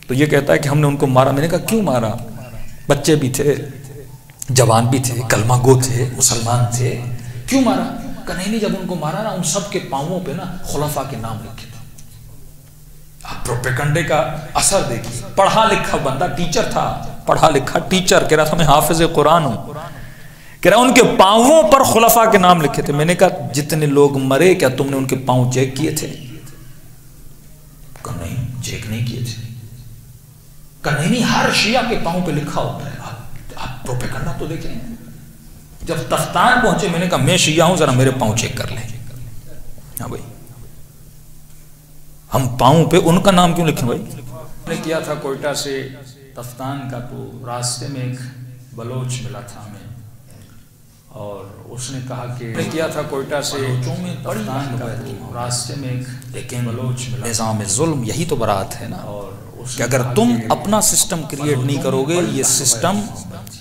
تو یہ کہتا ہے کہ ہم نے ان کو مارا. میں نے کہا کیوں مارا؟ بچے بھی تھے، جوان بھی تھے، کلمہ گو تھے، مسلمان تھے، کیوں مارا؟ کہ نہیں جب ان کو مارا نا ان سب کے پاؤں پہ نا خلفاء کے نام لکھے تھے. آپ پروپیگنڈے کا اثر دیکھیے. پڑھا لکھا بندہ، ٹیچر تھا، پڑھا لکھا ٹیچر، کہہ رہا تھا میں حافظ قرآن ہوں، کہہ رہا ان کے پاؤں پر خلفاء کے نام لکھے تھے. میں نے کہا جتنے لوگ مرے کیا تم نے ان کے پاؤں چیک کیے تھے؟ کہ نہیں چیک نہیں کیے تھے. کہ نہیں ہر شیعہ کے پاؤں پہ لکھا ہوتا ہے. آپ پروپیگنڈا تو دیکھیں. جب تفتان پہنچے میں نے کہا میں شیعہ ہوں، ذرا میرے پاؤں چیک کر لیں. ہاں بھائی ہم پاؤں پہ ان کا نام کیوں لکھیں بھائی؟ میں نے کیا تھا کوئٹہ سے تفتان کا، تو راستے میں ایک بلوچ ملا تھا ہمیں، اور اس نے کہا کہ میں نے کیا تھا کوئٹہ سے تفتان کا، تو راستے میں ایک بلوچ ملا. نظام ظلم یہی تو برات ہے نا، کہ اگر تم اپنا سسٹم کریٹ نہیں کرو گے یہ سسٹم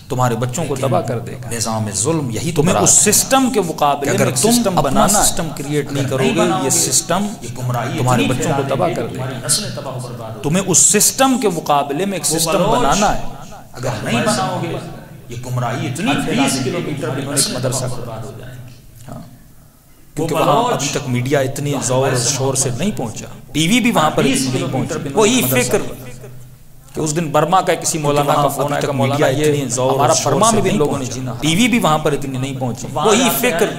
تمہارے بچوں کو تباہ کر دے گا. نظام ظلم یہی تو تمہیں اس سسٹم کے مقابلے اگر تم اپنا سسٹم کریٹ نہیں کرو گے یہ سسٹم تمہارے بچوں کو تباہ کر دے گا. تمہیں اس سسٹم کے مقابلے میں ایک سسٹم بنانا ہے. اگر نہیں بناؤ گے یہ گمراہی اتنی 20 کلومیٹر مدرسہ برباد ہو جائے. کیونکہ وہاں ابھی تک میڈیا اتنی زور و شور سے نہیں پہنچا، ٹی وی بھی وہاں پر نہیں پہنچا. وہی فکر کہ اس دن برما کا کسی مولانا کا فون آیا کہ میڈیا اتنی زور، ہمارا برما میں بھی لوگوں نے جینا، ٹی وی بھی وہاں پر اتنی نہیں پہنچی. وہی فکر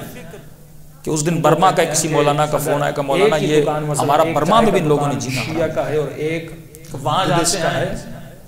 کہ اس دن برما کا کسی مولانا کا فون آیا کہ مولانا یہ ہمارا برما میں بھی لوگوں نے جینا شیعہ کا ہے اور ایک وہاں جاتے کا ہے.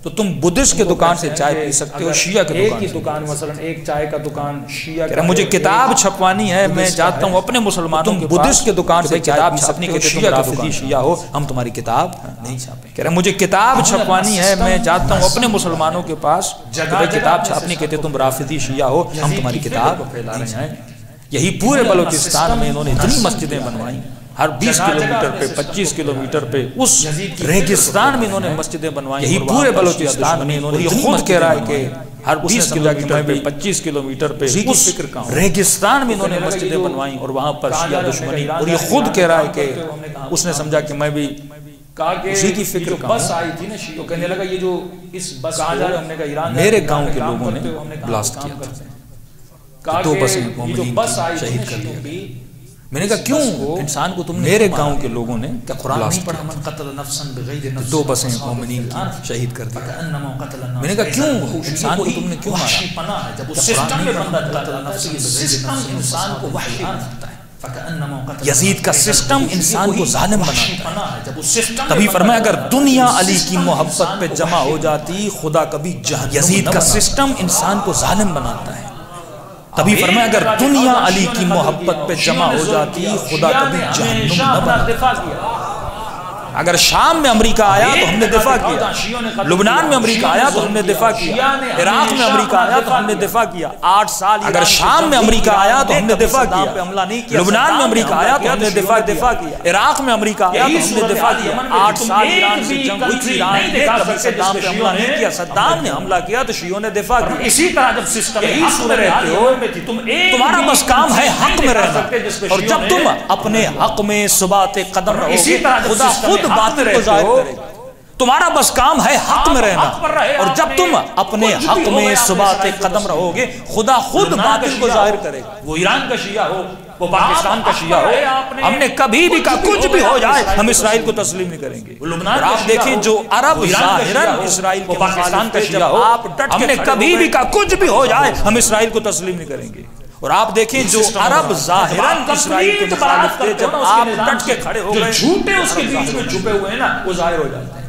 تو تم بدھسٹ کے دکان سے چائے پی سکتے ہو، شیعہ کے ایک ہی دکان، مثلا ایک چائے کا دکان شیعہ کا. مجھے کتاب چھپوانی ہے، میں چاہتا ہوں اپنے مسلمانوں کے بدھسٹ کے دکان سے کتاب چھپنی کہ شیعہ رافضی شیعہ ہو، ہم تمہاری کتاب نہیں چھاپیں. کہہ رہے مجھے کتاب چھپوانی ہے، میں چاہتا ہوں اپنے مسلمانوں کے پاس کتاب چھاپنی کہتے تم رافضی شیعہ ہو، ہم تمہاری کتاب نہیں چھاپیں. یہی پورے بلوچستان میں انہوں نے اتنی مسجدیں بنوائی، ہر 20 کلومیٹر پہ 25 کلومیٹر پہ اس ریگستان میں انہوں نے مسجدیں بنوائی. یہی پورے بلوچستان میں انہوں نے خود کہہ رہا ہے کہ ہر 20 کلومیٹر پہ 25 کلومیٹر پہ اس ریگستان میں انہوں نے مسجدیں بنوائی اور وہاں پر شیعہ دشمنی. اور یہ خود کہہ رہا ہے کہ اس نے سمجھا کہ میں بھی اسی کی فکر کا بس آئی تھی نا. تو کہنے لگا یہ جو اس بس آ جا رہے ہم نے کہا ایران میرے گاؤں کے لوگوں نے بلاسٹ کیا تھا، 2 بسیں مومنین شہید کر دیا. میں نے کہا کیوں انسان کو تم میرے گاؤں کے لوگوں نے کیا قرآن نہیں پڑھا؟ من قتل نفسا بغیر نفس 2 بسیں مومنین شہید کر دیا. میں نے کہا کیوں انسان کو تم نے کیوں مارا؟ جب اس سسٹم میں بندہ قتل نفس سسٹم انسان کو وحشی بناتا ہے. یزید کا سسٹم انسان کو ظالم بناتا ہے. تبھی فرمایا اگر دنیا علی کی محبت پہ جمع ہو جاتی خدا کبھی جہنم. یزید کا سسٹم انسان کو ظالم بناتا ہے. تبھی فرمایا اگر دنیا علی کی محبت پہ جمع ہو جاتی خدا کبھی جہنم نہ بناتا. اگر شام میں امریکہ آیا تو ہم نے دفاع کیا، لبنان میں امریکہ آیا تو ہم نے دفاع کیا، عراق میں امریکہ آیا تو ہم نے دفاع کیا. 8 سال اگر شام میں امریکہ آیا تو ہم نے دفاع کیا، لبنان میں امریکہ آیا تو ہم نے دفاع کیا، عراق میں امریکہ آیا تو ہم نے دفاع کیا. 8 سال ایران سے جنگ ہوئی تھی، ایران نے کبھی صدام پہ حملہ نہیں کیا، صدام نے حملہ کیا تو شیعوں نے دفاع کیا. اسی طرح جب سسٹم حق میں رہتے ہو تمہارا بس کام ہے حق میں رہنا، اور جب تم اپنے حق میں ثبات قدم رہو گے خدا خود باطل کو ظاہر کرے گا. تمہارا بس کام ہے حق میں رہنا، اور جب تم اپنے حق میں ثبات قدم رہو گے خدا خود باطل کو ظاہر کرے گا. وہ ایران کا شیعہ ہو، وہ پاکستان کا شیعہ ہو، ہم نے کبھی بھی کہا کچھ بھی ہو جائے ہم اسرائیل کو تسلیم نہیں کریں گے. اور آپ دیکھیں جو عرب ظاہراً اسرائیل کے پاکستان کا شیعہ ہو، ہم نے کبھی بھی کہا کچھ بھی ہو جائے ہم اسرائیل کو تسلیم نہیں کریں گے. اور آپ دیکھیں جو عرب ظاہراً اسرائیل کے مخالف تھے جب آپ ڈٹ کے کھڑے ہو گئے جھوٹے اس کے بیچ میں چھپے ہوئے ہیں نا وہ ظاہر ہو جاتے ہیں.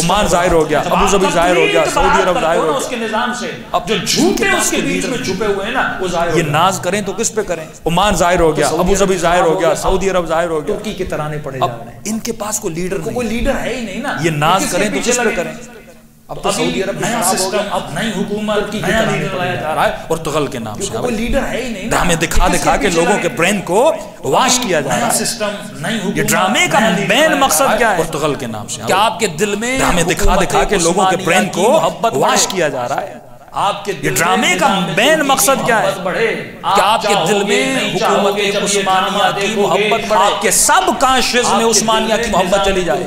عمان ظاہر ہو گیا، ابو ظبی ظاہر ہو گیا، سعودی عرب ظاہر ہو گیا. اس کے نظام سے اب جو جھوٹے اس کے بیچ میں چھپے ہوئے ہیں نا وہ ظاہر ہو گیا. یہ ناز کریں تو کس پہ کریں؟ عمان ظاہر ہو گیا، ابو ظبی ظاہر ہو گیا، سعودی عرب ظاہر ہو گیا. ترکی کے ترانے پڑے جا رہے ہیں. ان کے پاس کوئی لیڈر نہیں، کوئی لیڈر ہے ہی نہیں نا. یہ ناز کریں تو کس پہ کریں؟ اب تو سعودی عرب نیا سسٹم، اب نئی حکومت، نیا لیڈر لایا جا رہا ہے اور تغل کے نام سے کوئی لیڈر ہے ہی نہیں. ڈرامے دکھا دکھا کے لوگوں کے برین کو واش کیا جا رہا ہے. یہ ڈرامے کا مین مقصد کیا ہے؟ اور تغل کے نام سے کیا آپ کے دل میں ڈرامے دکھا دکھا کے لوگوں کے برین کو واش کیا جا رہا ہے. آپ کے یہ ڈرامے کا مین مقصد کیا ہے کہ آپ کے دل میں حکومت عثمانیہ کی محبت بڑھے، آپ کے سب کانشیس میں عثمانیہ کی محبت چلی جائے،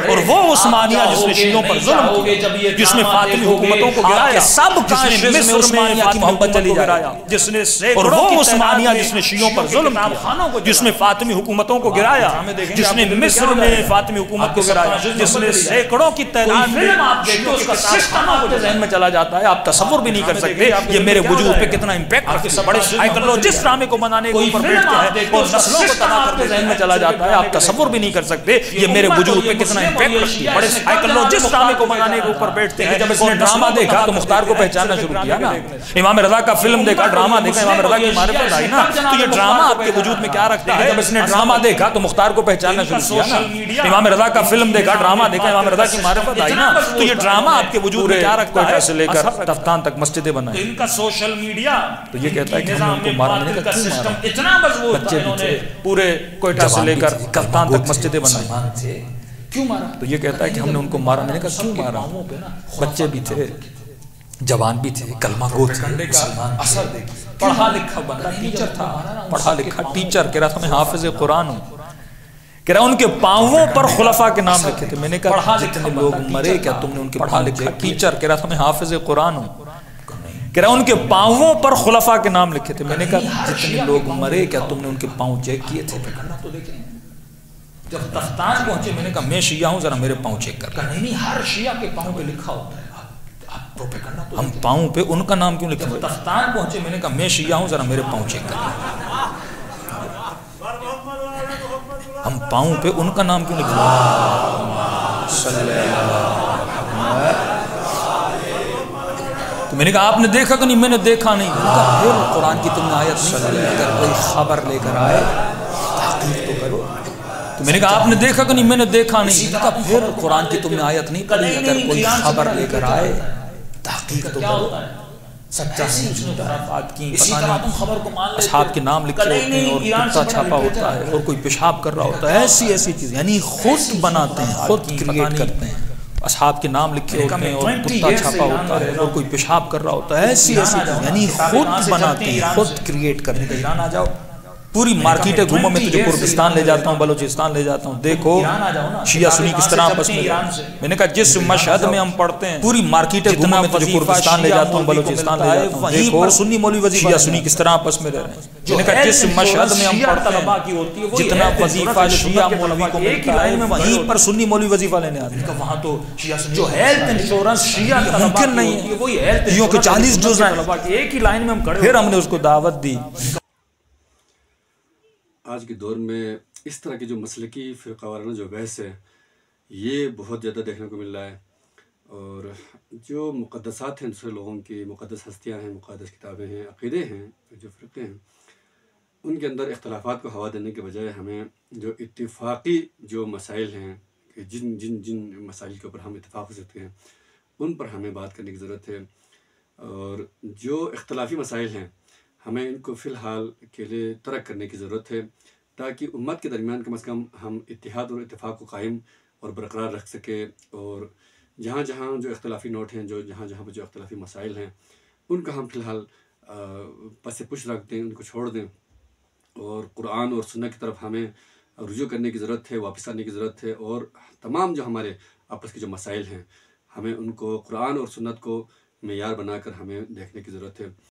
اور وہ عثمانیہ جس نے شیعوں پر ظلم کیا، جس نے فاطمی حکومتوں کو گرایا، سب کانشیس میں عثمانیہ کی محبت چلی جائے، جس نے اور وہ عثمانیہ جس نے شیعوں پر ظلم کیا، جس نے فاطمی حکومتوں کو گرایا، جس نے مصر میں فاطمی حکومت کو گرایا، جس نے سینکڑوں کی تعداد میں شیعوں کے سسٹم آپ کے ذہن میں چلا جاتا ہے، آپ تصور بھی نہیں کر سکتے یہ میرے وجود پہ کتنا امپیکٹ رکھتے ہیں۔ بڑے سائیکولوجسٹ ڈرامے کو بنانے کے اوپر بیٹھتے ہیں اور نسلوں کو تباہ کرتے ذہن میں چلا جاتا ہے، آپ تصور بھی نہیں کر سکتے یہ میرے وجود پہ کتنا امپیکٹ رکھتی ہے۔ بڑے سائیکولوجسٹ ڈرامے کو بنانے کے اوپر بیٹھتے ہیں، جب اس نے ڈرامہ دیکھا تو مختار کو پہچاننا شروع کیا نا، امام رضا کا فلم دیکھا، ڈرامہ دیکھا، امام رضا کی معرفت آئی نا، تو یہ ڈرامہ آپ کے وجود میں کیا رکھتا ہے؟ جب اس نے ڈرامہ دیکھا تو مختار کو پہچاننا شروع کیا نا، امام رضا کا فلم دیکھا، ڈرامہ دیکھا، امام رضا کی معرفت آئی نا، تو یہ ڈرامہ آپ کے وجود میں کیا رکھتا ہے؟ سے لے کر تفتان تک مسجدیں بنائیں، ان کا سوشل میڈیا تو یہ کہتا ہے کہ ہم نے ان کو مارا، میں نے کہا کیوں مارا؟ اتنا مضبوط بچے بھی تھے، پورے کوئٹہ سے لے کر تفتان تک مسجدیں بنائیں، کیوں مارا؟ تو یہ کہتا ہے کہ ہم نے ان کو مارا، میں نے کہا کیوں مارا؟ بچے بھی تھے، جوان بھی تھے، کلمہ گو تھے، اثر دیکھیں، پڑھا لکھا بندہ ٹیچر تھا، پڑھا لکھا ٹیچر، کہہ رہا تھا میں حافظ قرآن ہوں، کہہ رہا ان کے پاؤں پر خلفاء کے نام لکھے تھے، میں نے کہا جتنے لوگ مرے کیا تم نے ان کے پڑھا لکھا؟ ٹیچر کہہ رہا تھا میں حافظ قرآن ہوں، کہہ رہا ان کے پاؤں پر خلفاء کے نام لکھے تھے، میں نے کہا جتنے لوگ مرے کیا تم نے ان کے پاؤں چیک کیے تھے؟ جب تفتان پہنچے میں نے کہا میں شیعہ ہوں، ذرا میرے پاؤں چیک کر، نہیں ہر شیعہ کے پاؤں پہ لکھا ہوتا ہے، ہم پاؤں پہ ان کا نام کیوں لکھا؟ جب تفتان پہنچے میں نے کہا میں شیعہ ہوں، ذرا میرے پاؤں چیک کر، ہم پاؤں پہ ان کا نام کیوں لکھا؟ تو میں نے کہا آپ نے دیکھا کہ نہیں؟ میں نے دیکھا نہیں۔ پھر قرآن کی تم نے آیت نہیں، اگر کوئی خبر لے کر آئے تحقیق تو کرو۔ تو میں نے کہا آپ نے دیکھا کہ نہیں؟ میں نے دیکھا نہیں۔ میں نے کہا پھر قرآن کی تم نے آیت نہیں پڑھی، اگر کوئی خبر لے کر آئے تحقیق تو کرو، سچا ہے جھوٹا بات کی، اصحاب کے نام لکھے ہوتے ہیں اور کتا چھاپا ہوتا ہے اور کوئی پیشاب کر رہا ہوتا ہے، ایسی چیز، یعنی خود بناتے ہیں، خود کریٹ کرتے ہیں، اصحاب کے نام لکھے ہوتے ہیں اور کتا چھاپا ہوتا ہے اور کوئی پیشاب کر رہا ہوتا ہے، ایسی چیز، یعنی خود بناتے ہیں، خود کریٹ کرنے کا۔ ایران آ جاؤ، پوری مارکیٹیں گھومو، میں تجھے کردستان لے جاتا ہوں، بلوچستان لے جاتا ہوں، دیکھو شیعہ سنی کس طرح آپس میں۔ میں نے کہا جس مشہد میں ہم پڑھتے ہیں، پوری مارکیٹیں گھومو، میں تجھے کردستان لے جاتا ہوں، بلوچستان لے جاتا ہوں، دیکھو سنی مولوی وظیفہ شیعہ سنی کس طرح آپس میں رہ رہے ہیں۔ میں نے کہا جس مشہد میں ہم پڑھتے ہیں، جتنا وظیفہ شیعہ مولوی کو ملتا ہے وہیں پر سنی مولوی وظیفہ لینے آتے ہیں۔ وہاں تو جو ہیلتھ انشورنس شیعہ ممکن نہیں ہے، وہی ہیلتھ یوں کہ 40 جز ہیں، ایک ہی لائن میں ہم کھڑے۔ پھر ہم نے اس کو دعوت دی۔ آج کے دور میں اس طرح کی جو مسلکی فرقہ وارانہ جو بحث ہے یہ بہت زیادہ دیکھنے کو مل رہا ہے، اور جو مقدسات ہیں دوسرے لوگوں کی، مقدس ہستیاں ہیں، مقدس کتابیں ہیں، عقیدے ہیں، جو فرقے ہیں، ان کے اندر اختلافات کو ہوا دینے کے بجائے ہمیں جو اتفاقی جو مسائل ہیں کہ جن مسائل کے اوپر ہم اتفاق ہو سکتے ہیں ان پر ہمیں بات کرنے کی ضرورت ہے، اور جو اختلافی مسائل ہیں ہمیں ان کو فی الحال کے لیے ترک کرنے کی ضرورت ہے، تاکہ امت کے درمیان کم از کم ہم اتحاد اور اتفاق کو قائم اور برقرار رکھ سکے، اور جہاں جہاں جو اختلافی نوٹ ہیں، جہاں پہ جو اختلافی مسائل ہیں ان کا ہم فی الحال پس پش رکھ دیں، ان کو چھوڑ دیں، اور قرآن اور سنت کی طرف ہمیں رجوع کرنے کی ضرورت ہے، واپس آنے کی ضرورت ہے، اور تمام جو ہمارے آپس کے جو مسائل ہیں ہمیں ان کو قرآن اور سنت کو معیار بنا کر ہمیں دیکھنے کی ضرورت ہے۔